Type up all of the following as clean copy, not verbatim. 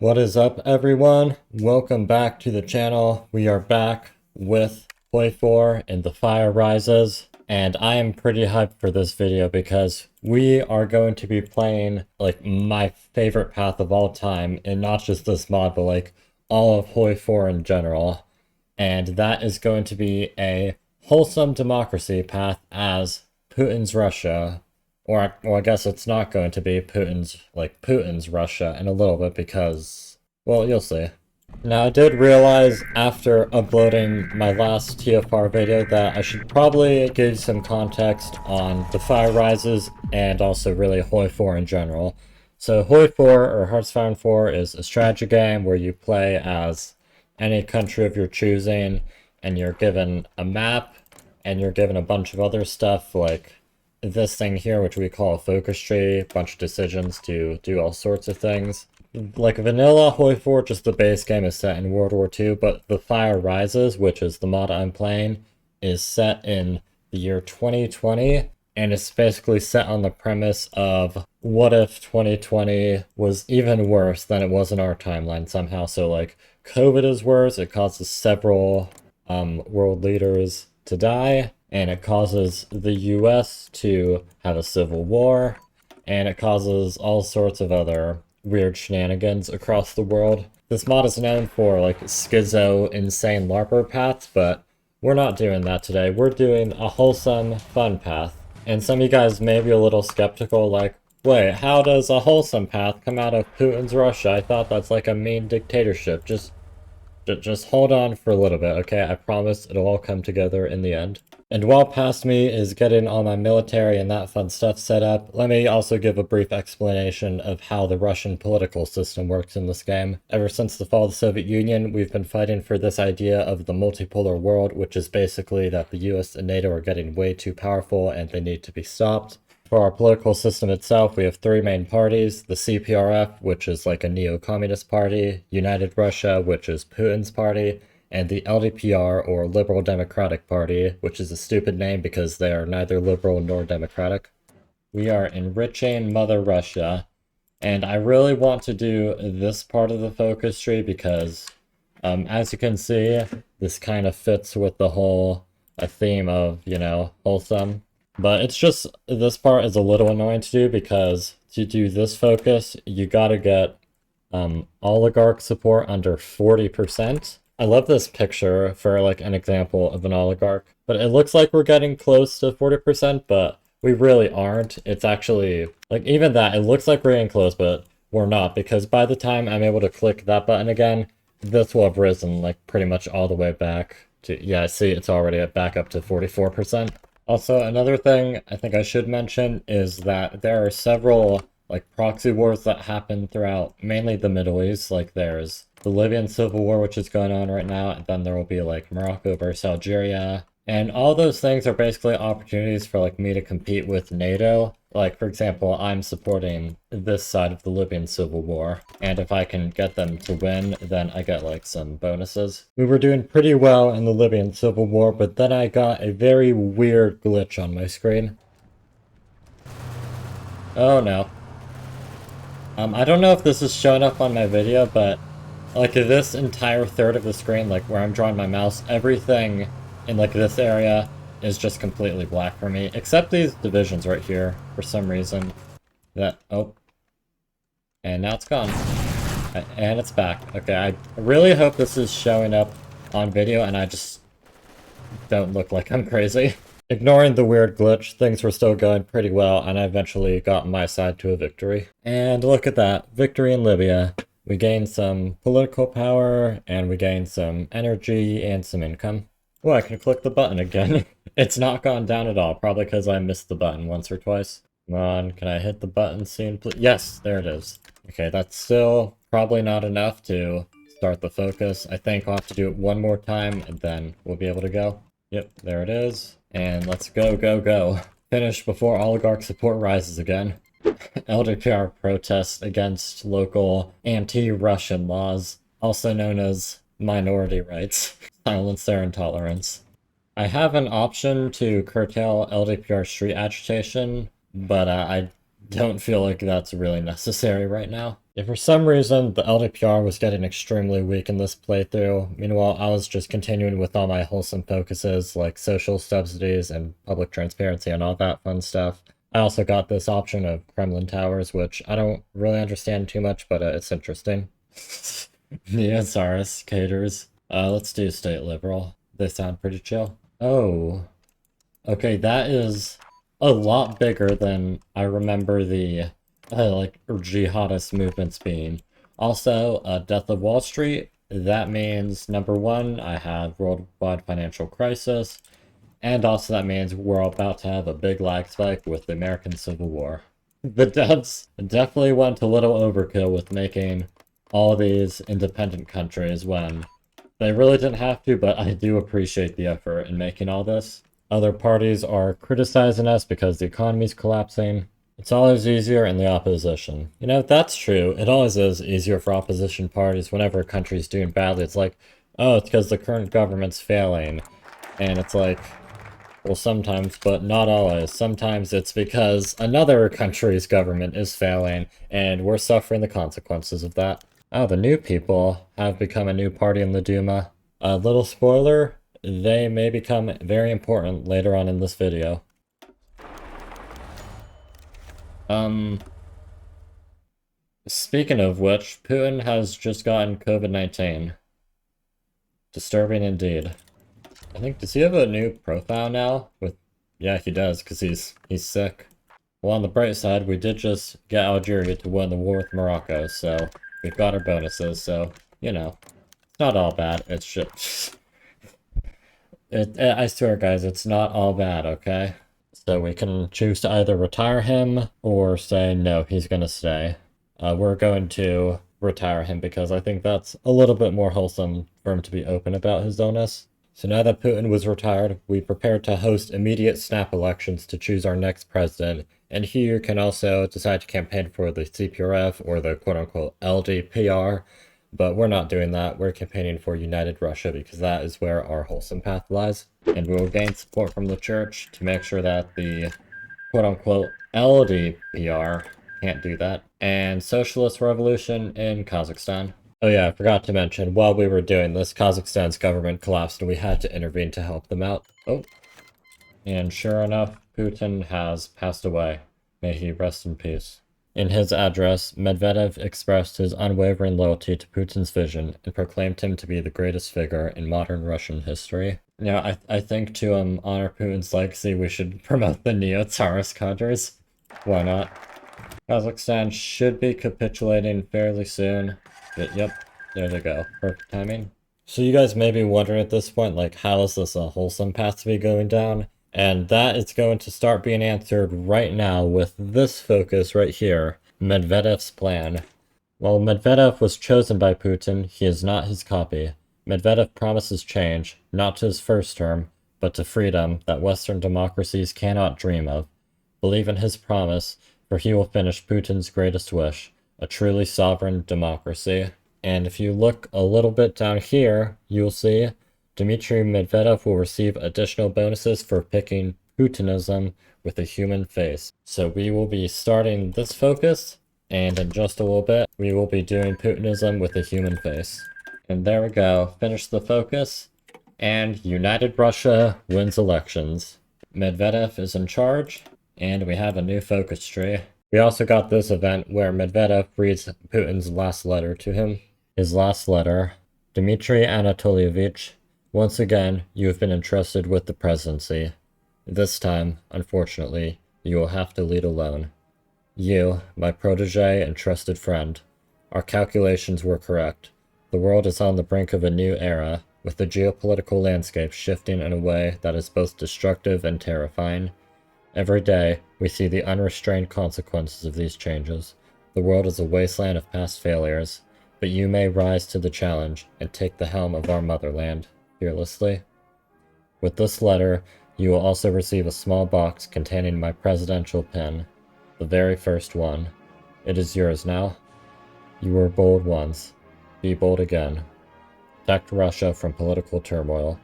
What is up, everyone? Welcome back to the channel. We are back with Play 4 and The Fire Rises, and I am pretty hyped for this video because we are going to be playing like my favorite path of all time, and not just this mod, but like all of Hoi 4 in general. And that is going to be a wholesome democracy path as Putin's Russia. Or I guess it's not going to be Putin's Russia in a little bit because, well, you'll see. Now, I did realize after uploading my last TFR video that I should probably give some context on the Fire Rises and also really Hoi 4 in general. So Hoi 4, or Hearts of Iron 4, is a strategy game where you play as any country of your choosing, and you're given a map, and you're given a bunch of other stuff like this thing here, which we call a focus tree, a bunch of decisions to do all sorts of things. Like vanilla Hoi 4, just the base game is set in World War II, but The Fire Rises, which is the mod I'm playing, is set in the year 2020, and it's basically set on the premise of what if 2020 was even worse than it was in our timeline somehow. So like COVID is worse, it causes several world leaders to die, and it causes the US to have a civil war, and it causes all sorts of other weird shenanigans across the world. This mod is known for like schizo, insane LARPer paths, but we're not doing that today. We're doing a wholesome, fun path. And some of you guys may be a little skeptical, like, wait, how does a wholesome path come out of Putin's Russia? I thought that's like a mean dictatorship. Just hold on for a little bit, okay? I promise it'll all come together in the end. And while past me is getting all my military and that fun stuff set up, let me also give a brief explanation of how the Russian political system works in this game. Ever since the fall of the Soviet Union, we've been fighting for this idea of the multipolar world, which is basically that the US and NATO are getting way too powerful and they need to be stopped. For our political system itself, we have three main parties: the CPRF, which is like a neo-communist party, United Russia, which is Putin's party, and the LDPR, or Liberal Democratic Party, which is a stupid name because they are neither liberal nor democratic. We are enriching Mother Russia, and I really want to do this part of the focus tree because, as you can see, this kind of fits with the whole theme of, you know, wholesome. But it's just, this part is a little annoying to do because to do this focus, you gotta get oligarch support under 40%. I love this picture for like an example of an oligarch, but it looks like we're getting close to 40%, but we really aren't. It's actually, like, even that, it looks like we're getting close, but we're not, because by the time I'm able to click that button again, this will have risen like pretty much all the way back to, yeah, see, it's already back up to 44%. Also, another thing I think I should mention is that there are several like proxy wars that happen throughout mainly the Middle East. Like there's the Libyan civil war, which is going on right now, and then there will be like Morocco versus Algeria. And all those things are basically opportunities for like me to compete with NATO. Like, for example, I'm supporting this side of the Libyan civil war, and if I can get them to win, then I get like some bonuses. We were doing pretty well in the Libyan civil war, but then I got a very weird glitch on my screen. Oh no. I don't know if this is showing up on my video, but like this entire third of the screen, like where I'm drawing my mouse, everything in like this area is just completely black for me, except these divisions right here for some reason. Oh, and now it's gone, and it's back. Okay, I really hope this is showing up on video and I just don't look like I'm crazy. Ignoring the weird glitch, things were still going pretty well, and I eventually got my side to a victory. And look at that, victory in Libya. We gained some political power, and we gained some energy and some income. Oh, I can click the button again. It's not gone down at all, probably because I missed the button once or twice. Come on, can I hit the button soon, please? Yes, there it is. Okay, that's still probably not enough to start the focus. I think I'll have to do it one more time, and then we'll be able to go. Yep, there it is. And let's go, go, go. Finish before oligarch support rises again. LDPR protests against local anti-Russian laws, also known as minority rights. Silence their intolerance. I have an option to curtail LDPR street agitation, but I don't feel like that's really necessary right now. If for some reason the LDPR was getting extremely weak in this playthrough, meanwhile I was just continuing with all my wholesome focuses like social subsidies and public transparency and all that fun stuff. I also got this option of Kremlin Towers, which I don't really understand too much, but it's interesting. Neosaurus caters. Let's do state liberal. They sound pretty chill. Oh. Okay, that is a lot bigger than I remember the like jihadist movements being. Also, Death of Wall Street, that means number one, I have worldwide financial crisis, and also that means we're about to have a big lag spike with the American Civil War. The devs definitely went a little overkill with making all these independent countries when they really didn't have to, but I do appreciate the effort in making all this. Other parties are criticizing us because the economy's collapsing. It's always easier in the opposition. You know, that's true. It always is easier for opposition parties whenever a country's doing badly. It's like, oh, it's because the current government's failing. And it's like, well, sometimes, but not always. Sometimes it's because another country's government is failing, and we're suffering the consequences of that. Oh, the new people have become a new party in the Duma. A little spoiler, they may become very important later on in this video. Speaking of which, Putin has just gotten COVID-19. Disturbing indeed. I think, does he have a new profile now? Yeah, he does, because he's sick. Well, on the bright side, we did just get Algeria to win the war with Morocco, so we've got our bonuses, so, you know, it's not all bad. It's just... I swear, guys, it's not all bad, okay? So we can choose to either retire him or say, no, he's gonna stay. We're going to retire him because I think that's a little bit more wholesome for him to be open about his illness. So now that Putin was retired, we prepared to host immediate snap elections to choose our next president, and here can also decide to campaign for the CPRF or the quote-unquote LDPR, but we're not doing that. We're campaigning for United Russia because that is where our wholesome path lies, and we will gain support from the church to make sure that the quote-unquote LDPR can't do that, and socialist revolution in Kazakhstan. Oh yeah, I forgot to mention, while we were doing this, Kazakhstan's government collapsed and we had to intervene to help them out. Oh. And sure enough, Putin has passed away. May he rest in peace. In his address, Medvedev expressed his unwavering loyalty to Putin's vision and proclaimed him to be the greatest figure in modern Russian history. Now, I think to honor Putin's legacy, we should promote the neo-Tsarist cadres. Why not? Kazakhstan should be capitulating fairly soon. But yep, there they go. Perfect timing. So you guys may be wondering at this point, like, how is this a wholesome path to be going down? And that is going to start being answered right now with this focus right here, Medvedev's plan. While Medvedev was chosen by Putin, he is not his copy. Medvedev promises change, not to his first term, but to freedom that Western democracies cannot dream of. Believe in his promise, for he will finish Putin's greatest wish, a truly sovereign democracy. And if you look a little bit down here, you'll see Dmitry Medvedev will receive additional bonuses for picking Putinism with a human face. So we will be starting this focus, and in just a little bit, we will be doing Putinism with a human face. And there we go, finish the focus, and United Russia wins elections. Medvedev is in charge, and we have a new focus tree. We also got this event where Medvedev reads Putin's last letter to him. His last letter, Dmitry Anatolievich, once again, you have been entrusted with the presidency. This time, unfortunately, you will have to lead alone. You, my protege and trusted friend, our calculations were correct. The world is on the brink of a new era, with the geopolitical landscape shifting in a way that is both destructive and terrifying. Every day, we see the unrestrained consequences of these changes. The world is a wasteland of past failures, but you may rise to the challenge and take the helm of our motherland fearlessly. With this letter, you will also receive a small box containing my presidential pen, the very first one. It is yours now. You were bold once. Be bold again. Protect Russia from political turmoil.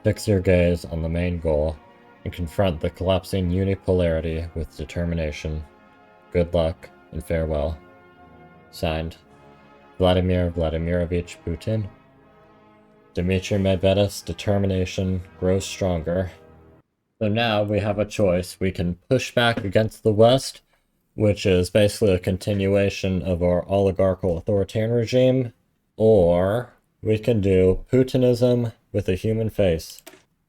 Fix your gaze on the main goal, and confront the collapsing unipolarity with determination. Good luck, and farewell. Signed, Vladimir Vladimirovich Putin. Dmitry Medvedev's determination grows stronger. So now we have a choice. We can push back against the West, which is basically a continuation of our oligarchical authoritarian regime, or we can do Putinism with a human face.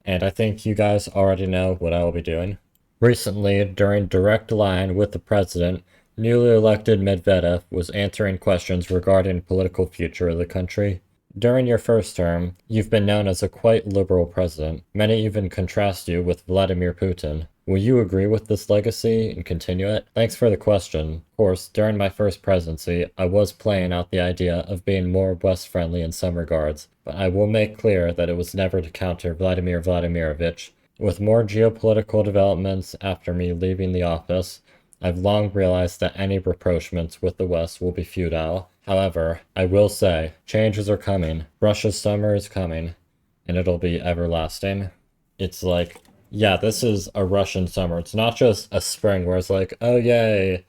And I think you guys already know what I will be doing. Recently, during direct line with the president, newly elected Medvedev was answering questions regarding the political future of the country. During your first term, you've been known as a quite liberal president. Many even contrast you with Vladimir Putin. Will you agree with this legacy and continue it? Thanks for the question. Of course, during my first presidency, I was playing out the idea of being more West-friendly in some regards, but I will make clear that it was never to counter Vladimir Vladimirovich. With more geopolitical developments after me leaving the office, I've long realized that any rapprochements with the West will be futile. However, I will say, changes are coming. Russia's summer is coming, and it'll be everlasting. It's like, yeah, this is a Russian summer. It's not just a spring where it's like, oh yay,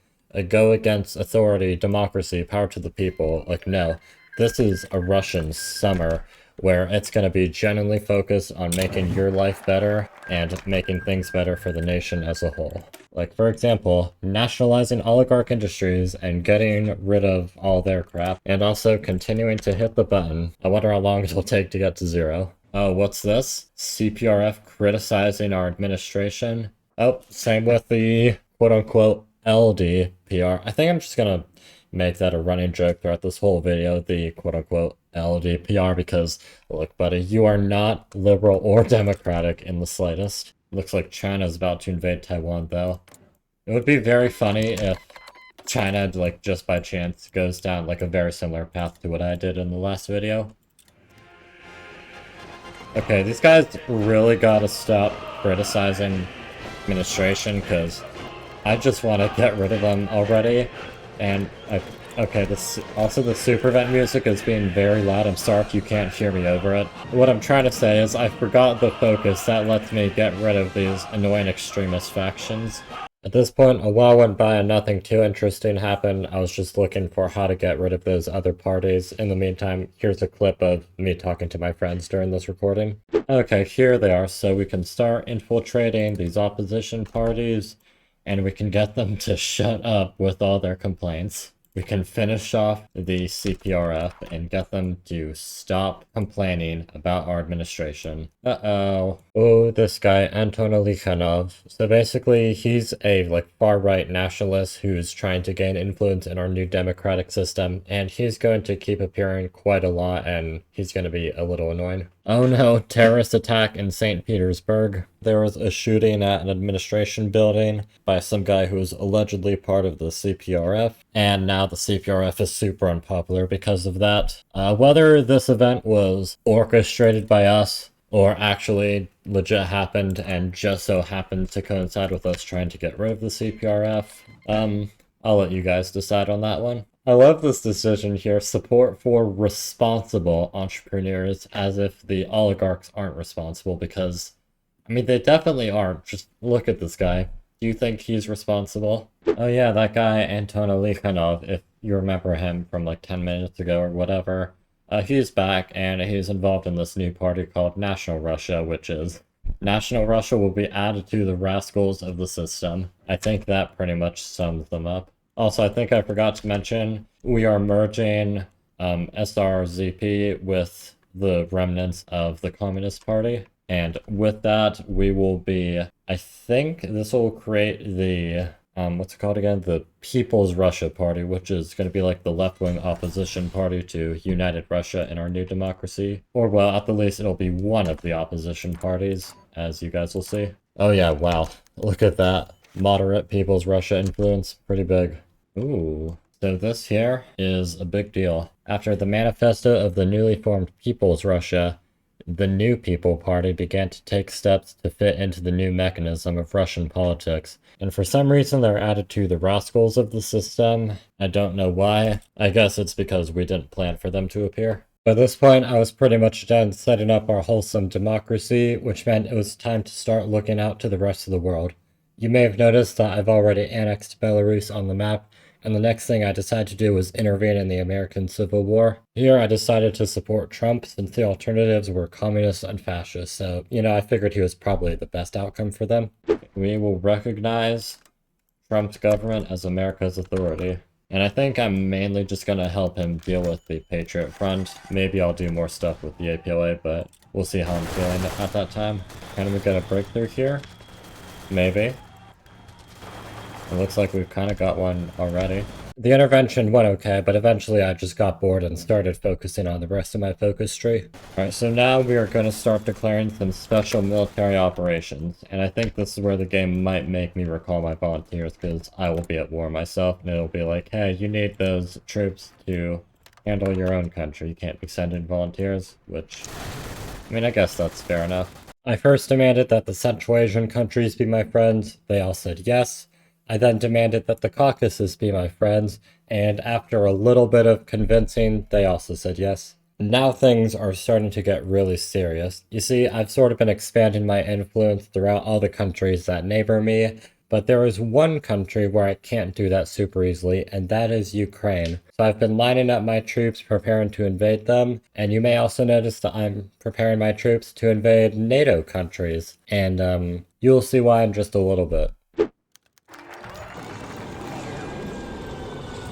go against authority, democracy, power to the people. Like, no, this is a Russian summer where it's going to be genuinely focused on making your life better and making things better for the nation as a whole. Like, for example, nationalizing oligarch industries and getting rid of all their crap, and also continuing to hit the button. I wonder how long it'll take to get to 0. Oh, what's this? CPRF criticizing our administration? Oh, same with the quote-unquote LDPR. I think I'm just gonna make that a running joke throughout this whole video, the quote-unquote LDPR, because, look, buddy, you are not liberal or democratic in the slightest. Looks like China's about to invade Taiwan, though. It would be very funny if China, like, just by chance goes down, like, a very similar path to what I did in the last video. Okay, these guys really gotta stop criticizing administration, because I just want to get rid of them already. And, okay, also the super vent music is being very loud. I'm sorry if you can't hear me over it. What I'm trying to say is I forgot the focus that lets me get rid of these annoying extremist factions. At this point, a while went by and nothing too interesting happened. I was just looking for how to get rid of those other parties. In the meantime, here's a clip of me talking to my friends during this recording. Okay, here they are. So we can start infiltrating these opposition parties, and we can get them to shut up with all their complaints. We can finish off the CPRF and get them to stop complaining about our administration. Uh-oh. Oh, this guy, Anton Alikhanov. So basically, he's a, like, far-right nationalist who's trying to gain influence in our new democratic system, and he's going to keep appearing quite a lot, and he's going to be a little annoying. Oh no, terrorist attack in St. Petersburg. There was a shooting at an administration building by some guy who was allegedly part of the CPRF, and now the CPRF is super unpopular because of that. Whether this event was orchestrated by us or actually legit happened and just so happened to coincide with us trying to get rid of the CPRF, I'll let you guys decide on that one. I love this decision here, support for responsible entrepreneurs, as if the oligarchs aren't responsible, because, I mean, they definitely aren't. Just look at this guy. Do you think he's responsible? Oh yeah, that guy, Anton Alikhanov, if you remember him from like 10 minutes ago or whatever, he's back, and he's involved in this new party called National Russia, which is National Russia will be added to the rascals of the system. I think that pretty much sums them up. Also, I think I forgot to mention, we are merging SRZP with the remnants of the Communist Party. And with that, we will be, I think this will create the, what's it called again? The People's Russia Party, which is going to be like the left-wing opposition party to United Russia in our new democracy. Or, well, at the least, it'll be one of the opposition parties, as you guys will see. Oh yeah, wow. Look at that. Moderate People's Russia influence. Pretty big. Ooh. So this here is a big deal. After the manifesto of the newly formed People's Russia, the New People Party began to take steps to fit into the new mechanism of Russian politics. And for some reason they're added to the rascals of the system. I don't know why. I guess it's because we didn't plan for them to appear. By this point, I was pretty much done setting up our wholesome democracy, which meant it was time to start looking out to the rest of the world. You may have noticed that I've already annexed Belarus on the map, and the next thing I decided to do was intervene in the American Civil War. Here I decided to support Trump since the alternatives were communists and fascists, so, I figured he was probably the best outcome for them. We will recognize Trump's government as America's authority. And I think I'm mainly just gonna help him deal with the Patriot Front. Maybe I'll do more stuff with the APLA, but we'll see how I'm feeling at that time. Can we get a breakthrough here? Maybe. It looks like we've kind of got one already. The intervention went okay, but eventually I just got bored and started focusing on the rest of my focus tree. Alright, so now we are going to start declaring some special military operations, and I think this is where the game might make me recall my volunteers, because I will be at war myself, and it'll be like, hey, you need those troops to handle your own country, you can't be sending volunteers, which, I guess that's fair enough. I first demanded that the Central Asian countries be my friends, they all said yes. I then demanded that the Caucasus be my friends, and after a little bit of convincing, they also said yes. Now things are starting to get really serious. You see, I've sort of been expanding my influence throughout all the countries that neighbor me, but there is one country where I can't do that super easily, and that is Ukraine. So I've been lining up my troops, preparing to invade them, and you may also notice that I'm preparing my troops to invade NATO countries, and you'll see why in just a little bit.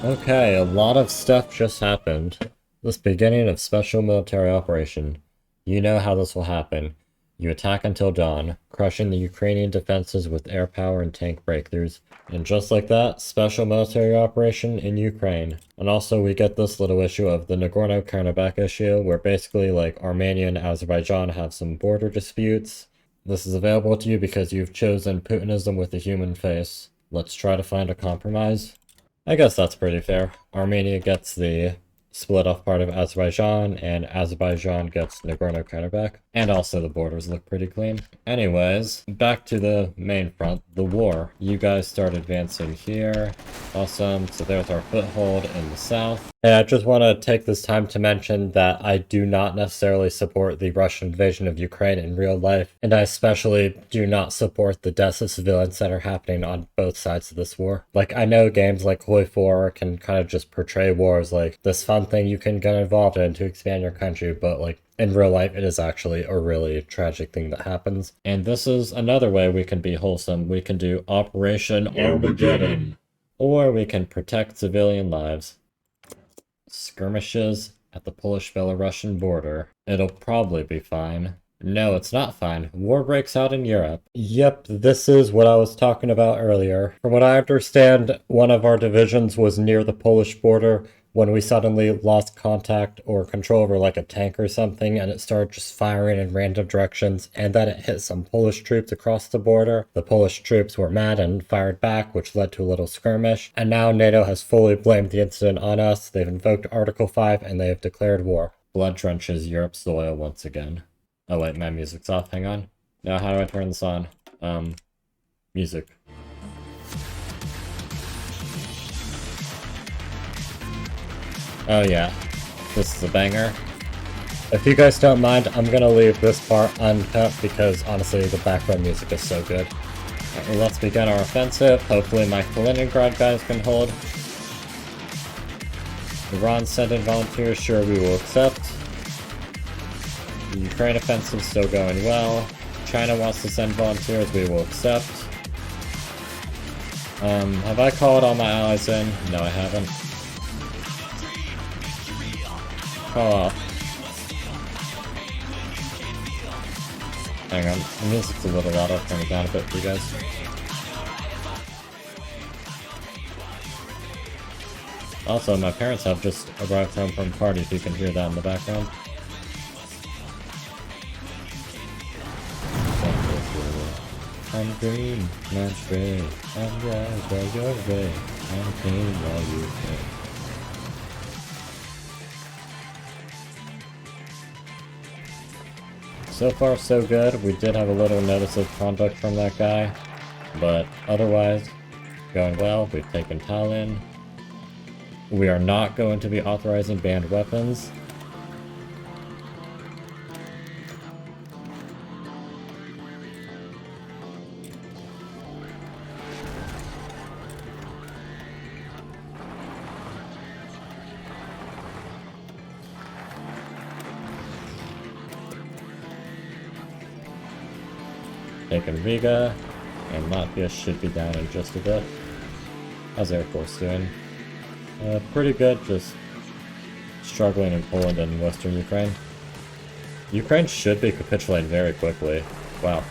Okay, a lot of stuff just happened. This beginning of special military operation. You know how this will happen. You attack until dawn, crushing the Ukrainian defenses with air power and tank breakthroughs. And just like that, special military operation in Ukraine. And also we get this little issue of the Nagorno-Karabakh issue, where basically like Armenia and Azerbaijan have some border disputes. This is available to you because you've chosen Putinism with a human face. Let's try to find a compromise. I guess that's pretty fair. Armenia gets the split off part of Azerbaijan, and Azerbaijan gets Nagorno-Karabakh. And also the borders look pretty clean. Anyways, back to the main front, the war. You guys start advancing here. Awesome, so there's our foothold in the south. And I just want to take this time to mention that I do not necessarily support the Russian invasion of Ukraine in real life, and I especially do not support the deaths of civilians that are happening on both sides of this war. Like, I know games like Hoi 4 can kind of just portray war as like this fun thing you can get involved in to expand your country, but like in real life it is actually a really tragic thing that happens. And this is another way we can be wholesome. We can do Operation Armageddon, or we can protect civilian lives. Skirmishes at the Polish-Belarusian border. It'll probably be fine. No, it's not fine. War breaks out in Europe. Yep, this is what I was talking about earlier. From what I understand, one of our divisions was near the Polish border when we suddenly lost contact or control over like a tank or something, and it started just firing in random directions, and then it hit some Polish troops across the border. The Polish troops were mad and fired back, which led to a little skirmish, and now NATO has fully blamed the incident on us. They've invoked Article 5 and they have declared war. Blood trenches Europe's soil once again. Oh wait, my music's off, hang on. Now how do I turn this on? Music. Oh yeah, this is a banger. If you guys don't mind, I'm gonna leave this part uncut because honestly the background music is so good. Right, well, let's begin our offensive. Hopefully my Kaliningrad guys can hold. Iran sent in volunteers, sure we will accept. The Ukraine offensive still going well. China wants to send volunteers, we will accept. Have I called all my allies in? No, I haven't. Call off. Hang on, the music's a little loud, I'll turn it down a bit for you guys. Also, my parents have just arrived home from a party, if you can hear that in the background. I'm green, not gray. I'm red while you're gray. I'm clean while you pay. So far so good. We did have a little notice of conduct from that guy, but otherwise, going well. We've taken Tallinn. We are not going to be authorizing banned weapons. taking Riga, and Latvia should be down in just a bit. How's Air Force doing? Pretty good, just struggling in Poland and Western Ukraine. Ukraine should be capitulating very quickly. Wow.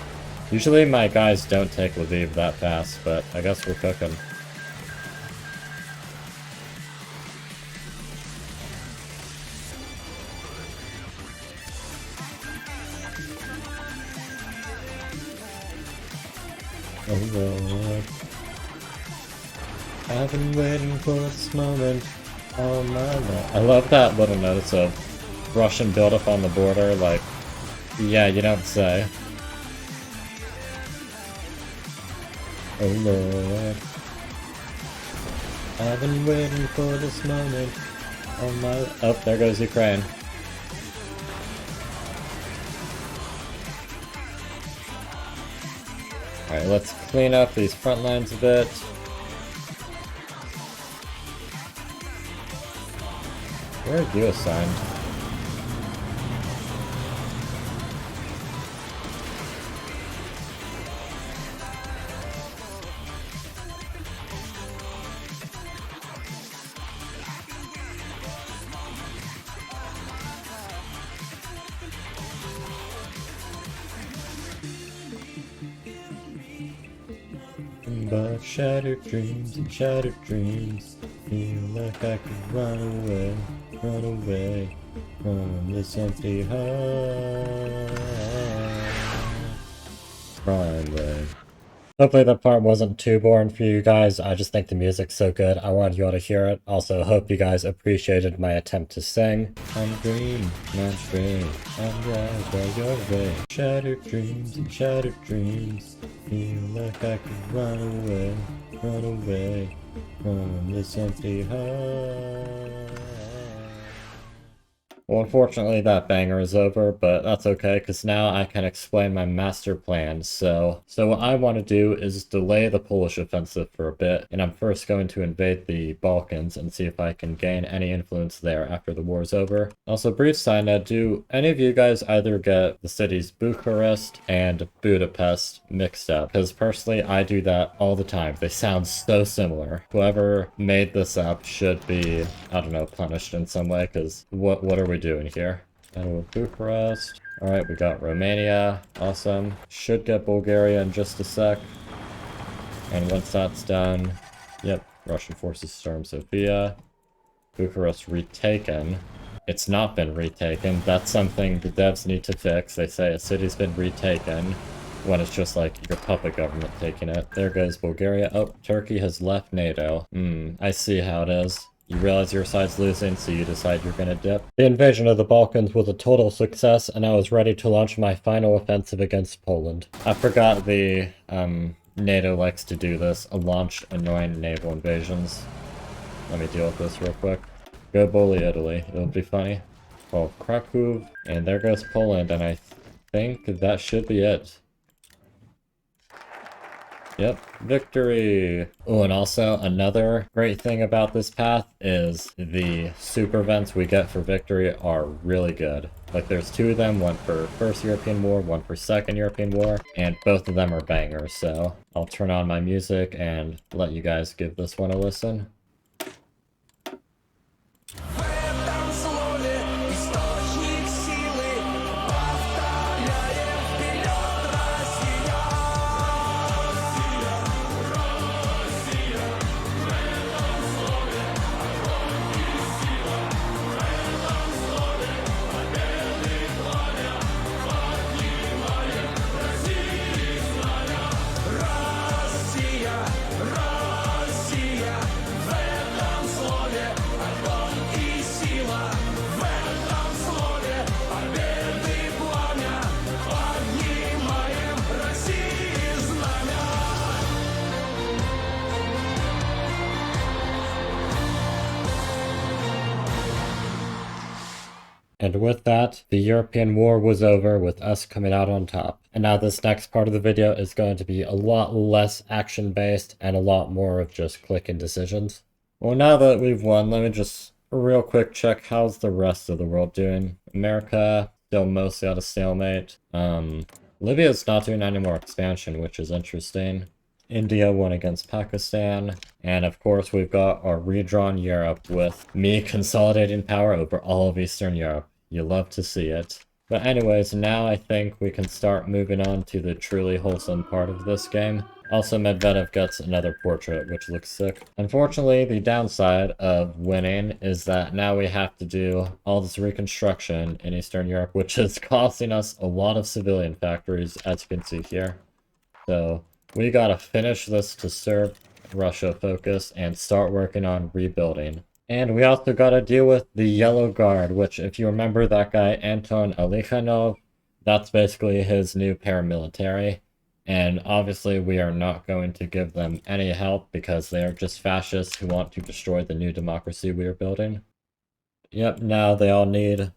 Usually my guys don't take Lviv that fast, but I guess we're cooking. Oh Lord, I've been waiting for this moment all my life. I love that little notice of Russian buildup on the border, like, yeah, you don't say. Oh Lord, I've been waiting for this moment all my life. Oh, there goes Ukraine. Alright, let's clean up these front lines a bit. Where are you assigned? But shattered dreams and shattered dreams feel like I could run away from this empty heart. Run away. Hopefully that part wasn't too boring for you guys. I just think the music's so good. I wanted you all to hear it. Also, hope you guys appreciated my attempt to sing. I'm green, not straight. I'm right by your way. Shattered dreams and shattered dreams feel like I could run away from this empty heart. Well, unfortunately that banger is over, but that's okay, because now I can explain my master plan. So what I want to do is delay the Polish offensive for a bit, and I'm first going to invade the Balkans and see if I can gain any influence there after the war's over. Also, brief side note, do any of you guys either get the cities Bucharest and Budapest mixed up? Because personally, I do that all the time. They sound so similar. Whoever made this up should be, I don't know, punished in some way, because what are we doing here? And with Bucharest. Alright, we got Romania. Awesome. Should get Bulgaria in just a sec. And once that's done, yep, Russian forces storm Sofia. Bucharest retaken. It's not been retaken. That's something the devs need to fix. They say a city's been retaken when it's just like your puppet government taking it. There goes Bulgaria. Oh, Turkey has left NATO. I see how it is. You realize your side's losing, so you decide you're gonna dip. The invasion of the Balkans was a total success, and I was ready to launch my final offensive against Poland. I forgot the, NATO likes to do this, launch annoying naval invasions. Let me deal with this real quick. Go bully Italy, it'll be funny. Oh, Krakow, and there goes Poland, and I think that should be it. Yep, victory! Oh, and also another great thing about this path is the super events we get for victory are really good. Like, there's two of them, one for First European War, one for Second European War, and both of them are bangers, so I'll turn on my music and let you guys give this one a listen. And with that, the European War was over with us coming out on top. And now this next part of the video is going to be a lot less action-based and a lot more of just clicking decisions. Well, now that we've won, let me just real quick check how's the rest of the world doing. America, still mostly at a stalemate. Libya's not doing any more expansion, which is interesting. India won against Pakistan. And of course, we've got our redrawn Europe with me consolidating power over all of Eastern Europe. You love to see it. But anyways, now I think we can start moving on to the truly wholesome part of this game. Also, Medvedev gets another portrait, which looks sick. Unfortunately, the downside of winning is that now we have to do all this reconstruction in Eastern Europe, which is costing us a lot of civilian factories, as you can see here. So we gotta finish this to serve Russia focus and start working on rebuilding. And we also gotta deal with the Yellow Guard, which, if you remember that guy Anton Alikhanov, that's basically his new paramilitary. And obviously we are not going to give them any help because they are just fascists who want to destroy the new democracy we are building. Yep, now they all need,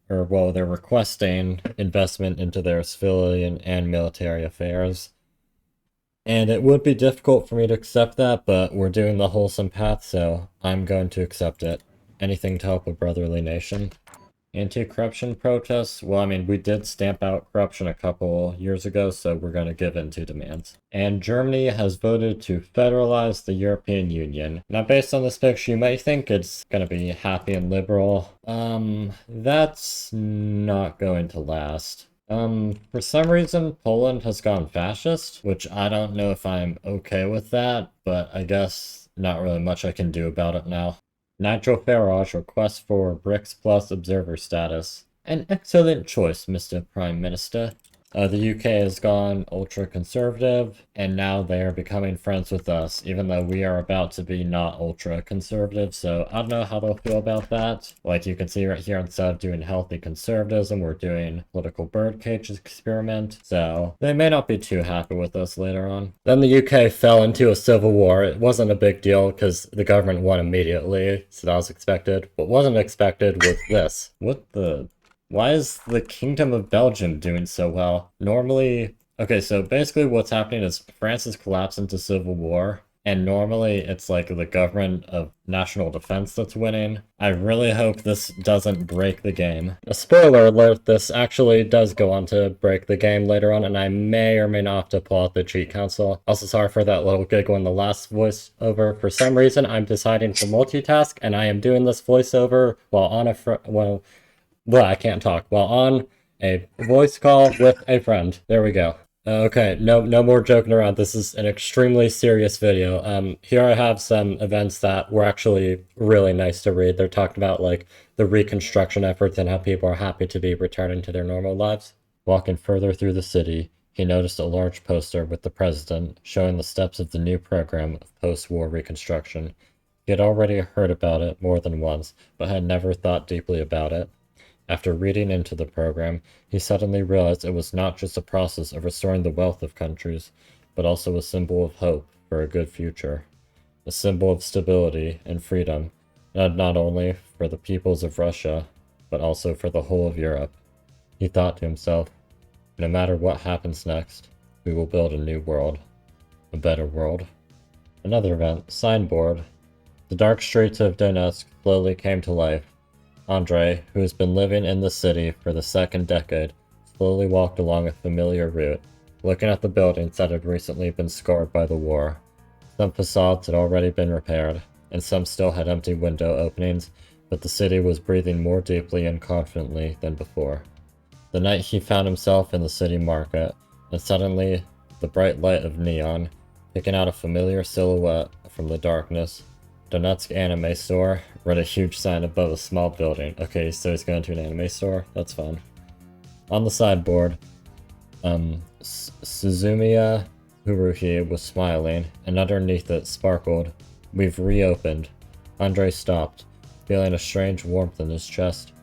or well, they're requesting investment into their civilian and military affairs. And it would be difficult for me to accept that, but we're doing the wholesome path, so I'm going to accept it. Anything to help a brotherly nation. Anti-corruption protests? Well, I mean, we did stamp out corruption a couple years ago, so we're going to give in to demands. And Germany has voted to federalize the European Union. Now, based on this picture, you might think it's going to be happy and liberal. That's not going to last. For some reason, Poland has gone fascist, which I don't know if I'm okay with that, but I guess not really much I can do about it now. Nigel Farage requests for BRICS Plus observer status. An excellent choice, Mr. Prime Minister. The UK has gone ultra-conservative, and now they are becoming friends with us, even though we are about to be not ultra-conservative, so I don't know how they'll feel about that. Like you can see right here, instead of doing healthy conservatism, we're doing political birdcage experiment, so they may not be too happy with us later on. Then the UK fell into a civil war. It wasn't a big deal, because the government won immediately, so that was expected. What wasn't expected was this. What the... Why is the Kingdom of Belgium doing so well? Normally... Okay, so basically what's happening is France has collapsed into civil war, and normally it's like the government of national defense that's winning. I really hope this doesn't break the game. A spoiler alert, this actually does go on to break the game later on, and I may or may not have to pull out the cheat console. Also, sorry for that little giggle in the last voiceover. For some reason, I'm deciding to multitask, and I am doing this voiceover while on a well, I can't talk. While on a voice call with a friend. There we go. Okay, no more joking around. This is an extremely serious video. Here I have some events that were actually really nice to read. They're talking about, like, the reconstruction efforts and how people are happy to be returning to their normal lives. Walking further through the city, he noticed a large poster with the president showing the steps of the new program of post-war reconstruction. He had already heard about it more than once, but had never thought deeply about it. After reading into the program, he suddenly realized it was not just a process of restoring the wealth of countries, but also a symbol of hope for a good future. A symbol of stability and freedom, not only for the peoples of Russia, but also for the whole of Europe. He thought to himself, no matter what happens next, we will build a new world. A better world. Another event, signboard. The dark streets of Donetsk slowly came to life. Andrei, who has been living in the city for the second decade, slowly walked along a familiar route, looking at the buildings that had recently been scarred by the war. Some facades had already been repaired, and some still had empty window openings, but the city was breathing more deeply and confidently than before. The night he found himself in the city market, and suddenly the bright light of neon, picking out a familiar silhouette from the darkness. Donetsk anime store, read a huge sign above a small building. Okay, so he's going to an anime store? That's fun. On the sideboard, Suzumiya Haruhi was smiling, and underneath it sparkled, "We've reopened." Andrei stopped, feeling a strange warmth in his chest.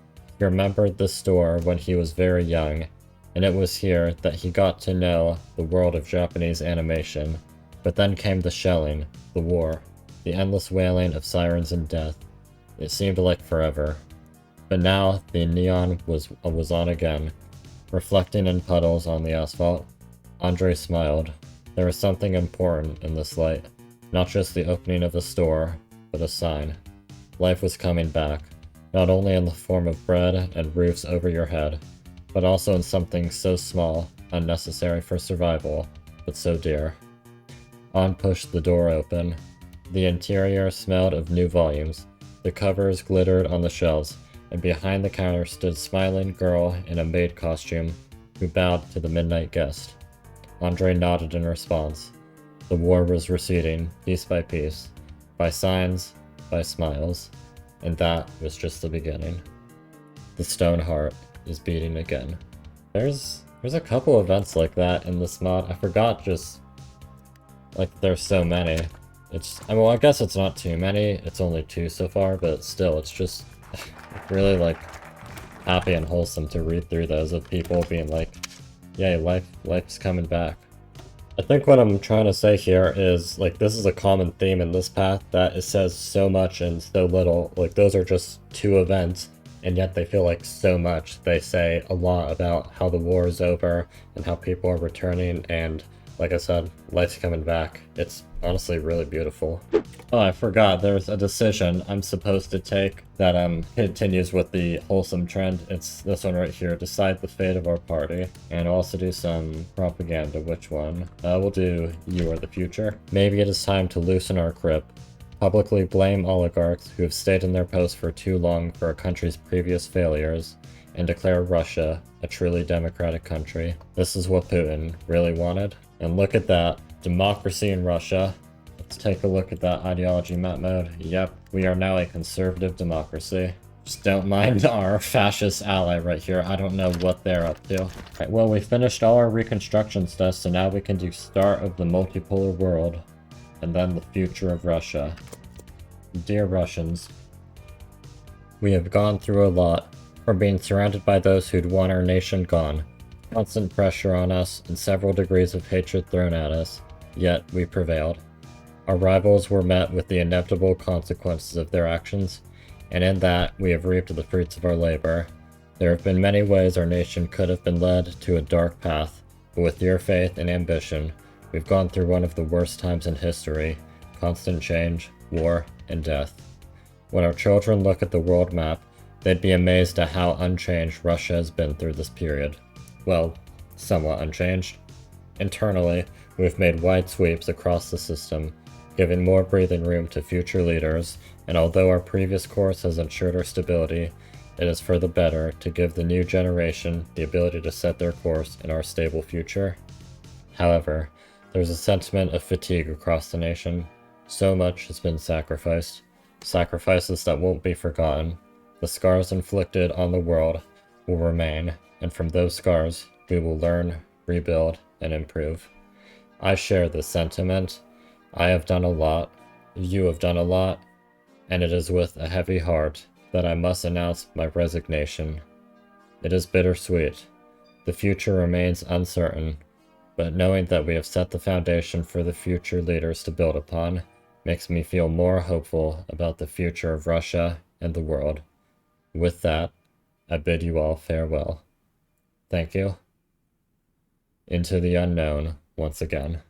He remembered this store when he was very young, and it was here that he got to know the world of Japanese animation. But then came the shelling, the war. The endless wailing of sirens and death. It seemed like forever. But now the neon was on again, reflecting in puddles on the asphalt. Andrei smiled. There was something important in this light. Not just the opening of a store, but a sign. Life was coming back, not only in the form of bread and roofs over your head, but also in something so small, unnecessary for survival, but so dear. On pushed the door open. The interior smelled of new volumes. The covers glittered on the shelves, and behind the counter stood a smiling girl in a maid costume who bowed to the midnight guest. Andre nodded in response. The war was receding, piece by piece, by signs, by smiles, and that was just the beginning. The stone heart is beating again. There's a couple events like that in this mod. I forgot just, like, there's so many. Well, I guess it's not too many, it's only 2 so far, but still, it's just really, like, happy and wholesome to read through those of people being like, yay, life's coming back. I think what I'm trying to say here is, like, this is a common theme in this path, that it says so much and so little. Like, those are just 2 events, and yet they feel like so much. They say a lot about how the war is over, and how people are returning, and like I said, life's coming back. It's honestly really beautiful. Oh, I forgot, there's a decision I'm supposed to take that continues with the wholesome trend. It's this one right here, decide the fate of our party. And I'll also do some propaganda. Which one? We'll do you are the future. Maybe it is time to loosen our grip. Publicly blame oligarchs who have stayed in their posts for too long for a country's previous failures, and declare Russia a truly democratic country. This is what Putin really wanted. And look at that, democracy in Russia. Let's take a look at that ideology map mode. Yep, we are now a conservative democracy. Just don't mind our fascist ally right here. I don't know what they're up to. Right, well, we finished all our Reconstruction stuff, so now we can do start of the multipolar world, and then the future of Russia. Dear Russians, we have gone through a lot, from being surrounded by those who'd want our nation gone, constant pressure on us, and several degrees of hatred thrown at us, yet we prevailed. Our rivals were met with the inevitable consequences of their actions, and in that we have reaped the fruits of our labor. There have been many ways our nation could have been led to a dark path, but with your faith and ambition, we've gone through one of the worst times in history, constant change, war, and death. When our children look at the world map, they'd be amazed at how unchanged Russia has been through this period. Well, somewhat unchanged. Internally, we've made wide sweeps across the system, giving more breathing room to future leaders, and although our previous course has ensured our stability, it is for the better to give the new generation the ability to set their course in our stable future. However, there's a sentiment of fatigue across the nation. So much has been sacrificed. Sacrifices that won't be forgotten. The scars inflicted on the world will remain, and from those scars, we will learn, rebuild, and improve. I share this sentiment. I have done a lot, you have done a lot, and it is with a heavy heart that I must announce my resignation. It is bittersweet. The future remains uncertain, but knowing that we have set the foundation for the future leaders to build upon makes me feel more hopeful about the future of Russia and the world. With that, I bid you all farewell. Thank you. Into the unknown once again.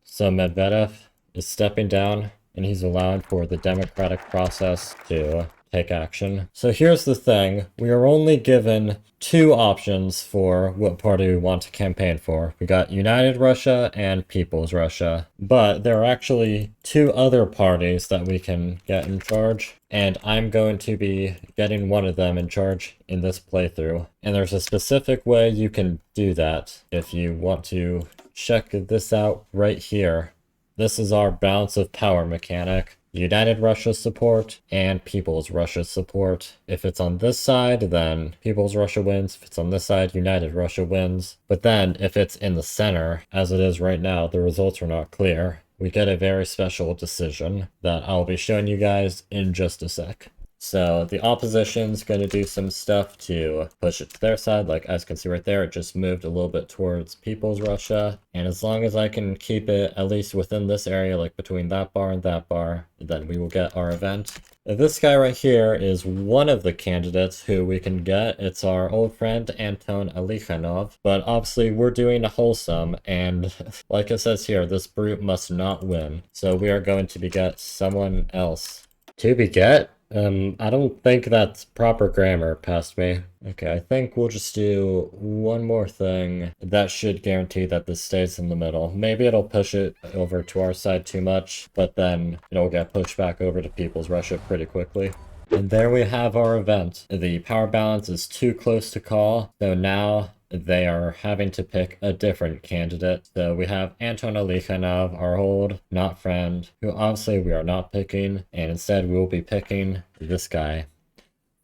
So Medvedev is stepping down, and he's allowing for the democratic process to take action. So here's the thing, we are only given 2 options for what party we want to campaign for. We got United Russia and People's Russia, but there are actually 2 other parties that we can get in charge, and I'm going to be getting one of them in charge in this playthrough. And there's a specific way you can do that if you want to check this out right here. This is our balance of power mechanic. United Russia support and People's Russia support. If it's on this side, then People's Russia wins. If it's on this side, United Russia wins. But then if it's in the center, as it is right now, the results are not clear. We get a very special decision that I'll be showing you guys in just a sec. So the opposition's going to do some stuff to push it to their side. Like as you can see right there, it just moved a little bit towards People's Russia. And as long as I can keep it at least within this area, like between that bar and that bar, then we will get our event. This guy right here is one of the candidates who we can get. It's our old friend Anton Alikhanov. But obviously we're doing a wholesome, and like it says here, this brute must not win. So we are going to beget someone else. To beget? I don't think that's proper grammar past me. Okay, I think we'll just do one more thing. That should guarantee that this stays in the middle. Maybe it'll push it over to our side too much, but then it'll get pushed back over to People's Russia pretty quickly. And there we have our event. The power balance is too close to call, so now they are having to pick a different candidate. So we have Anton Alikhanov, our old not friend, who obviously we are not picking, and instead we will be picking this guy,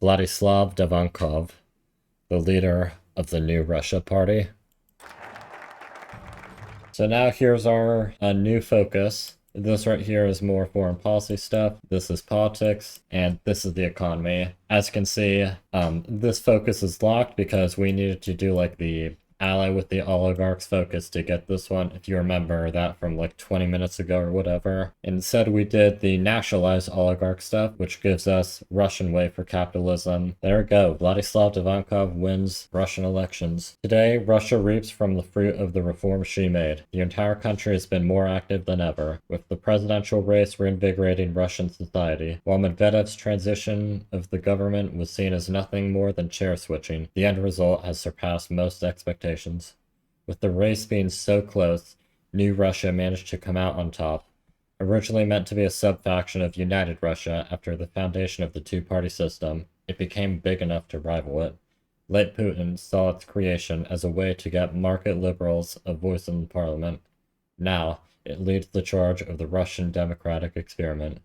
Vladislav Davankov, the leader of the New Russia Party. So now here's our new focus. This right here is more foreign policy stuff. This is politics, and this is the economy. As you can see, this focus is locked because we needed to do like the ally with the oligarchs focus to get this one, if you remember that from like 20 minutes ago or whatever. Instead, we did the nationalized oligarch stuff, which gives us Russian way for capitalism. There we go. Vladislav Davankov wins Russian elections. Today, Russia reaps from the fruit of the reforms she made. The entire country has been more active than ever, with the presidential race reinvigorating Russian society. While Medvedev's transition of the government was seen as nothing more than chair switching, the end result has surpassed most expectations. With the race being so close, New Russia managed to come out on top. Originally meant to be a sub-faction of United Russia after the foundation of the two-party system, it became big enough to rival it. Late Putin saw its creation as a way to get market liberals a voice in parliament. Now, it leads the charge of the Russian democratic experiment.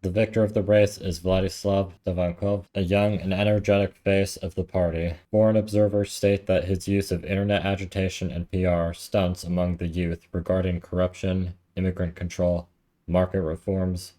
The victor of the race is Vladislav Davankov, a young and energetic face of the party. Foreign observers state that his use of internet agitation and PR stunts among the youth regarding corruption, immigrant control, market reforms,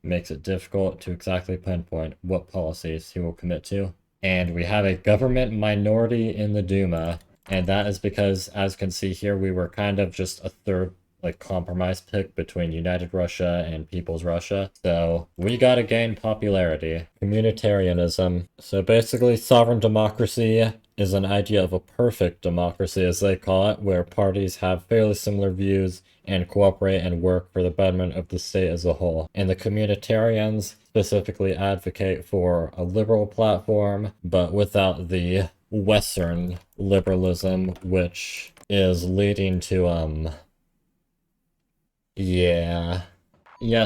makes it difficult to exactly pinpoint what policies he will commit to. And we have a government minority in the Duma, and that is because, as you can see here, we were kind of just a third compromise pick between United Russia and People's Russia. So we gotta gain popularity. Communitarianism. So basically, sovereign democracy is an idea of a perfect democracy, as they call it, where parties have fairly similar views and cooperate and work for the betterment of the state as a whole. And the communitarians specifically advocate for a liberal platform, but without the Western liberalism, which is leading to, Yeah,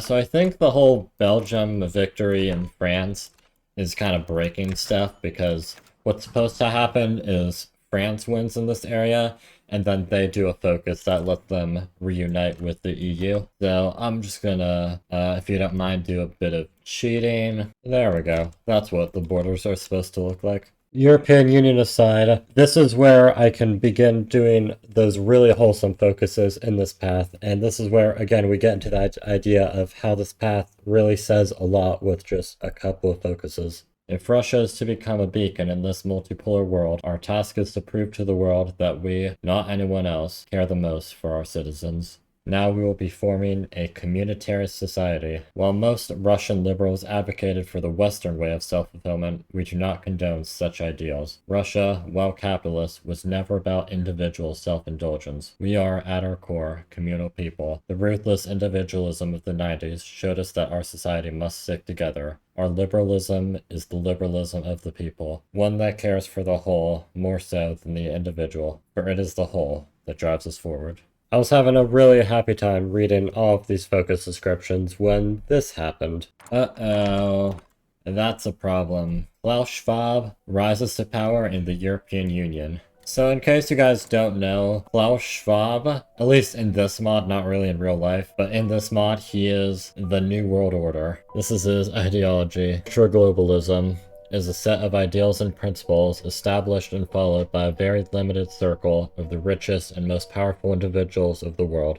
so I think the whole Belgium victory in France is kind of breaking stuff, because what's supposed to happen is France wins in this area, and then they do a focus that lets them reunite with the EU. So I'm just gonna, if you don't mind, do a bit of cheating. There we go. That's what the borders are supposed to look like. European Union aside, this is where I can begin doing those really wholesome focuses in this path, and this is where, again, we get into that idea of how this path really says a lot with just a couple of focuses. If Russia is to become a beacon in this multipolar world, our task is to prove to the world that we, not anyone else, care the most for our citizens. Now we will be forming a communitarian society. While most Russian liberals advocated for the Western way of self-fulfillment, we do not condone such ideals. Russia, while capitalist, was never about individual self-indulgence. We are, at our core, communal people. The ruthless individualism of the 90s showed us that our society must stick together. Our liberalism is the liberalism of the people, one that cares for the whole more so than the individual, for it is the whole that drives us forward. I was having a really happy time reading all of these focus descriptions when this happened. Uh-oh. That's a problem. Klaus Schwab rises to power in the European Union. So in case you guys don't know, Klaus Schwab, at least in this mod, not really in real life, but in this mod, he is the New World Order. This is his ideology. True globalism is a set of ideals and principles established and followed by a very limited circle of the richest and most powerful individuals of the world,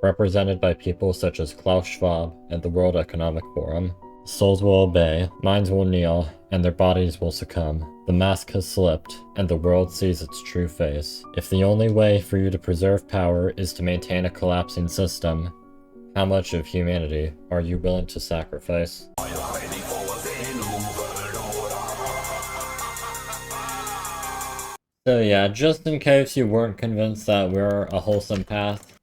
represented by people such as Klaus Schwab and the World Economic Forum. Souls will obey, minds will kneel, and their bodies will succumb. The mask has slipped, and the world sees its true face. If the only way for you to preserve power is to maintain a collapsing system, how much of humanity are you willing to sacrifice? So yeah, just in case you weren't convinced that we're a wholesome path,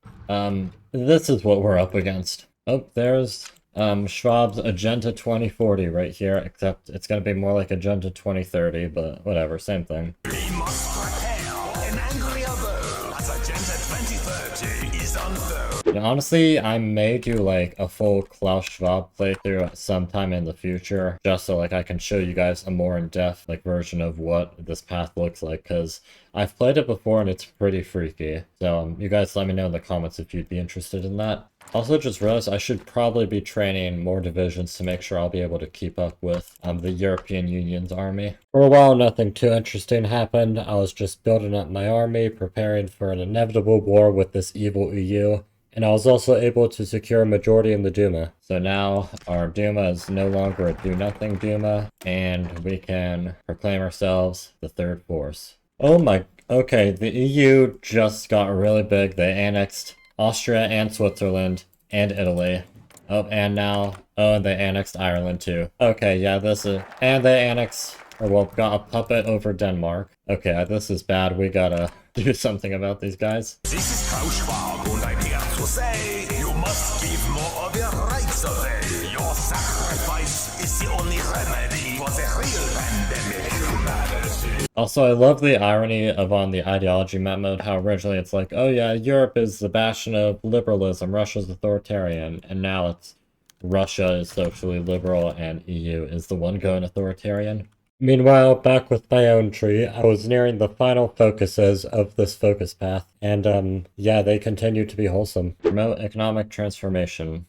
this is what we're up against. Oh, there's Schwab's Agenda 2040 right here, except it's gonna be more like Agenda 2030, but whatever, same thing. We must prepare for an angrier world, as Agenda 2030 is unfurled. And honestly, I may do like a full Klaus Schwab playthrough at some time in the future, just so like I can show you guys a more in-depth like version of what this path looks like, because I've played it before and it's pretty freaky. So you guys let me know in the comments if you'd be interested in that. Also just realized I should probably be training more divisions to make sure I'll be able to keep up with the European Union's army. For a while, nothing too interesting happened. I was just building up my army, preparing for an inevitable war with this evil EU. And I was also able to secure a majority in the Duma. So now our Duma is no longer a do-nothing Duma, and we can proclaim ourselves the third force. Oh my, okay, the EU just got really big. They annexed Austria and Switzerland and Italy. Oh, and now, oh, and they annexed Ireland too. Okay, yeah, this is, and they annexed, or well, got a puppet over Denmark. Okay, this is bad. We gotta do something about these guys. This is Klaus Schwab, and I'm here to say, you must give more of your rights away. Your sacrifice is the only remedy for the real pandemic. Humanity. Also, I love the irony of on the ideology map mode, how originally it's like, oh yeah, Europe is the bastion of liberalism, Russia's authoritarian, and now it's Russia is socially liberal and EU is the one going authoritarian. Meanwhile, back with my own tree, I was nearing the final focuses of this focus path, and yeah, they continue to be wholesome. Promote economic transformation.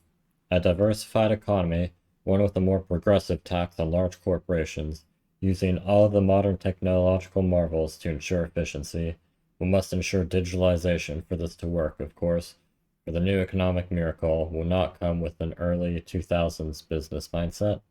A diversified economy, one with a more progressive tax on large corporations, using all of the modern technological marvels to ensure efficiency. We must ensure digitalization for this to work, of course, for the new economic miracle will not come with an early 2000s business mindset.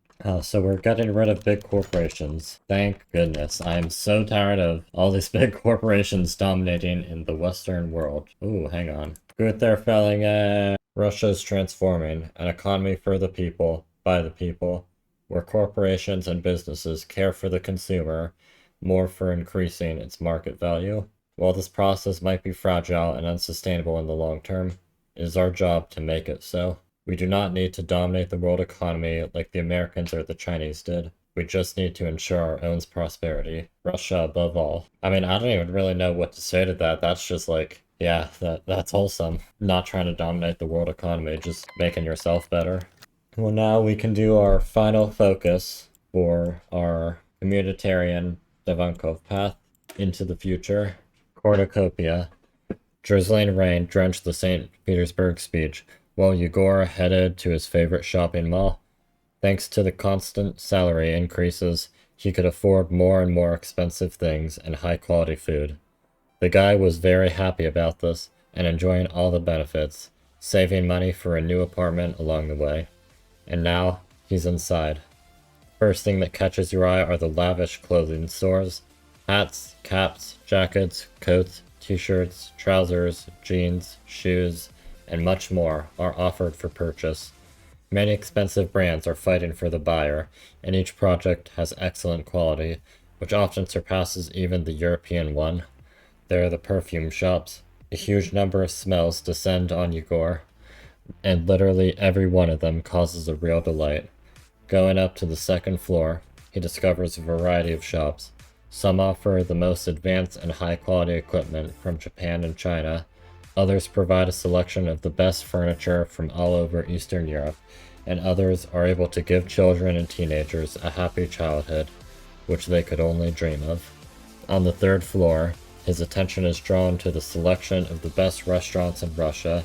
So we're getting rid of big corporations. Thank goodness. I am so tired of all these big corporations dominating in the Western world. Ooh, hang on. Good, they're failing. Russia is transforming an economy for the people, by the people, where corporations and businesses care for the consumer more for increasing its market value. While this process might be fragile and unsustainable in the long term, it is our job to make it so. We do not need to dominate the world economy like the Americans or the Chinese did. We just need to ensure our own prosperity. Russia above all. I mean, I don't even really know what to say to that. That's just like, yeah, that's wholesome. Not trying to dominate the world economy, just making yourself better. Well, now we can do our final focus for our communitarian Davankov path into the future. Cornucopia. Drizzling rain drenched the St. Petersburg speech, while Yegor headed to his favorite shopping mall. Thanks to the constant salary increases, he could afford more and more expensive things and high-quality food. The guy was very happy about this and enjoying all the benefits, saving money for a new apartment along the way. And now, he's inside. First thing that catches your eye are the lavish clothing stores. Hats, caps, jackets, coats, t-shirts, trousers, jeans, shoes, and much more are offered for purchase. Many expensive brands are fighting for the buyer, and each project has excellent quality, which often surpasses even the European one. There are the perfume shops. A huge number of smells descend on Yegor, and literally every one of them causes a real delight. Going up to the second floor, he discovers a variety of shops. Some offer the most advanced and high-quality equipment from Japan and China. Others provide a selection of the best furniture from all over Eastern Europe, and others are able to give children and teenagers a happy childhood, which they could only dream of. On the third floor, his attention is drawn to the selection of the best restaurants in Russia,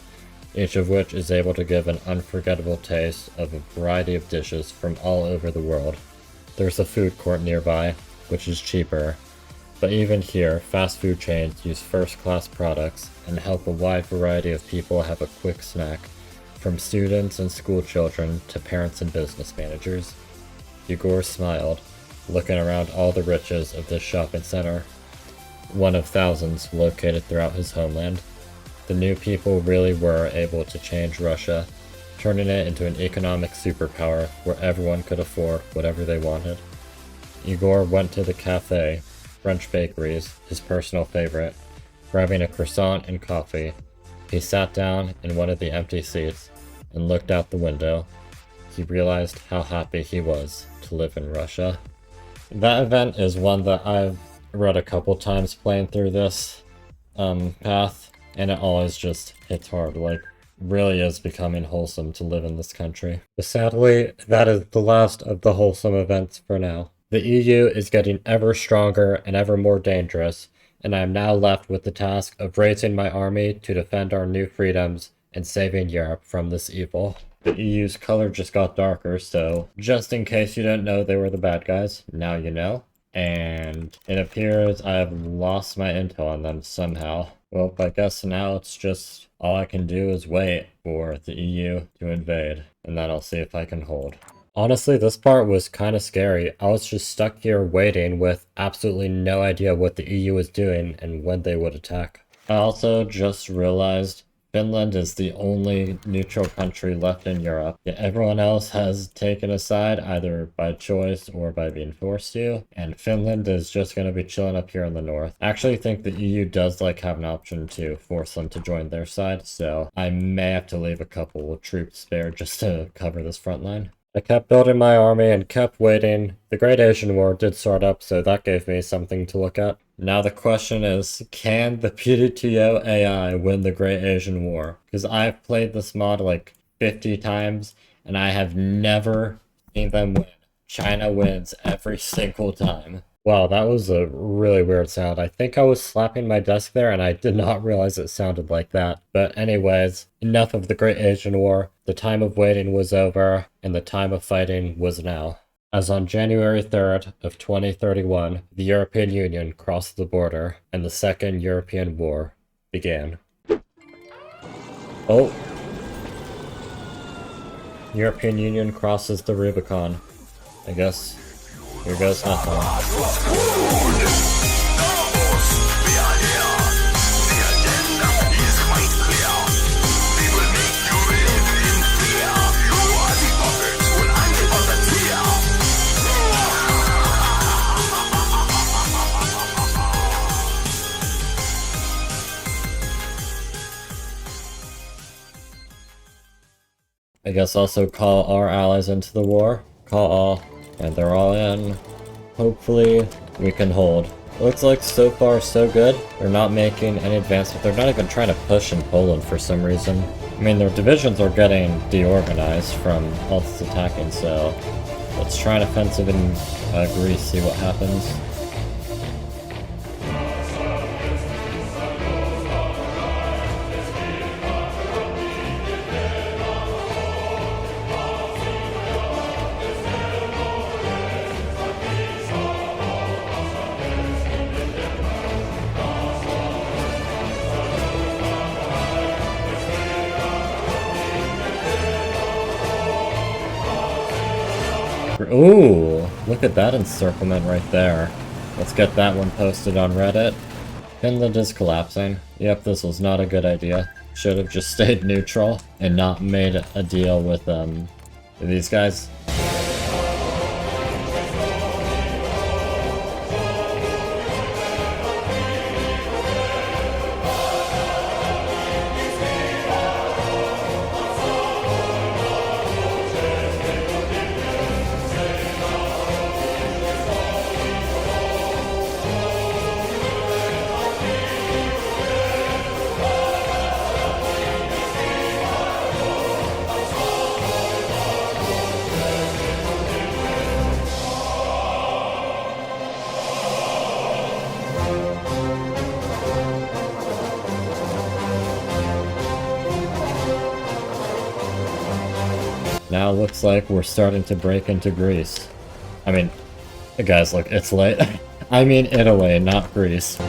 each of which is able to give an unforgettable taste of a variety of dishes from all over the world. There's a food court nearby, which is cheaper, but even here, fast food chains use first-class products and help a wide variety of people have a quick snack, from students and school children to parents and business managers. Yegor smiled, looking around all the riches of this shopping center, one of thousands located throughout his homeland. The new people really were able to change Russia, turning it into an economic superpower where everyone could afford whatever they wanted. Yegor went to the cafe, French bakeries, his personal favorite, grabbing a croissant and coffee. He sat down in one of the empty seats and looked out the window. he realized how happy he was to live in Russia. That event is one that I've read a couple times playing through this path, and it always just hits hard, like, really is becoming wholesome to live in this country. But sadly, that is the last of the wholesome events for now. The EU is getting ever stronger and ever more dangerous, and I am now left with the task of raising my army to defend our new freedoms and saving Europe from this evil. The EU's color just got darker, so just in case you didn't know they were the bad guys, now you know. And it appears I have lost my intel on them somehow. Well, I guess now it's just all I can do is wait for the EU to invade, and then I'll see if I can hold. Honestly, this part was kind of scary. I was just stuck here waiting with absolutely no idea what the EU was doing and when they would attack. I also just realized Finland is the only neutral country left in Europe, yet everyone else has taken a side either by choice or by being forced to, and Finland is just going to be chilling up here in the north. I actually think the EU does have an option to force them to join their side, so I may have to leave a couple of troops spare just to cover this front line. I kept building my army and kept waiting. The Great Asian War did start up, so that gave me something to look at. Now the question is, can the PDTO AI win the Great Asian War? Because I've played this mod like 50 times, and I have never seen them win. China wins every single time. Wow, that was a really weird sound. I think I was slapping my desk there and I did not realize it sounded like that. But anyways, enough of the Great Asian War. The time of waiting was over, and the time of fighting was now. As on January 3rd of 2031, the European Union crossed the border, and the Second European War began. Oh. European Union crosses the Rubicon. I guess here goes nothing. I guess also call our allies into the war. Call all. And they're all in. Hopefully we can hold. Looks like so far so good. They're not making any advancement. They're not even trying to push in Poland for some reason. I mean, their divisions are getting deorganized from all this attacking, so let's try an offensive in Greece, see what happens. Ooh, look at that encirclement right there. Let's get that one posted on Reddit. Finland is collapsing. Yep, this was not a good idea. Should have just stayed neutral and not made a deal with these guys. Now looks like we're starting to break into Greece. I mean, guys, look, it's late. I mean Italy, not Greece.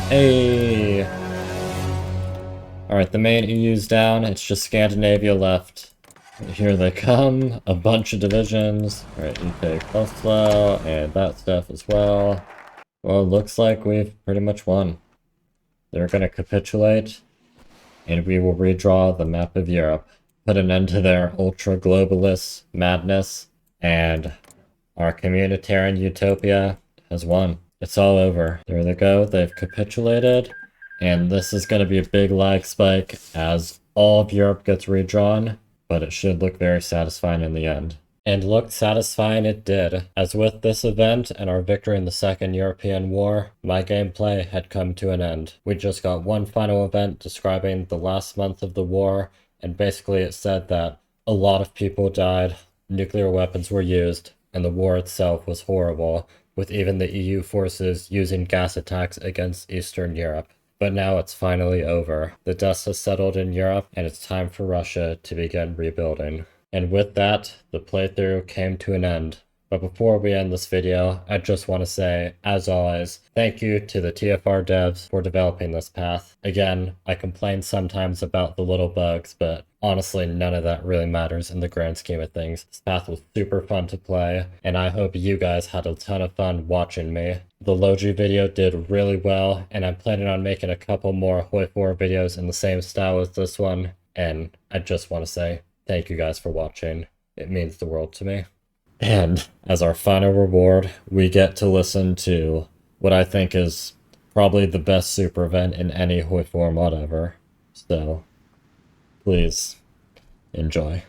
Hey! Alright, the main EU's down, it's just Scandinavia left. Here they come, a bunch of divisions. Alright, you take Oslo, and that stuff as well. Well, it looks like we've pretty much won. They're gonna capitulate, and we will redraw the map of Europe. Put an end to their ultra-globalist madness, and our communitarian utopia has won. It's all over. There they go, they've capitulated, and this is going to be a big lag spike as all of Europe gets redrawn, but it should look very satisfying in the end. And looked satisfying it did, as with this event and our victory in the Second European War, my gameplay had come to an end. We just got one final event describing the last month of the war, and basically it said that a lot of people died, nuclear weapons were used, and the war itself was horrible, with even the EU forces using gas attacks against Eastern Europe. But now it's finally over. The dust has settled in Europe, and it's time for Russia to begin rebuilding. And with that, the playthrough came to an end. But before we end this video, I just want to say, as always, thank you to the TFR devs for developing this path. Again, I complain sometimes about the little bugs, but honestly, none of that really matters in the grand scheme of things. This path was super fun to play, and I hope you guys had a ton of fun watching me. The Logi video did really well, and I'm planning on making a couple more Hoi 4 videos in the same style as this one, and I just want to say thank you guys for watching. It means the world to me. And as our final reward, we get to listen to what I think is probably the best super event in any Hoi 4 mod ever. So, please enjoy.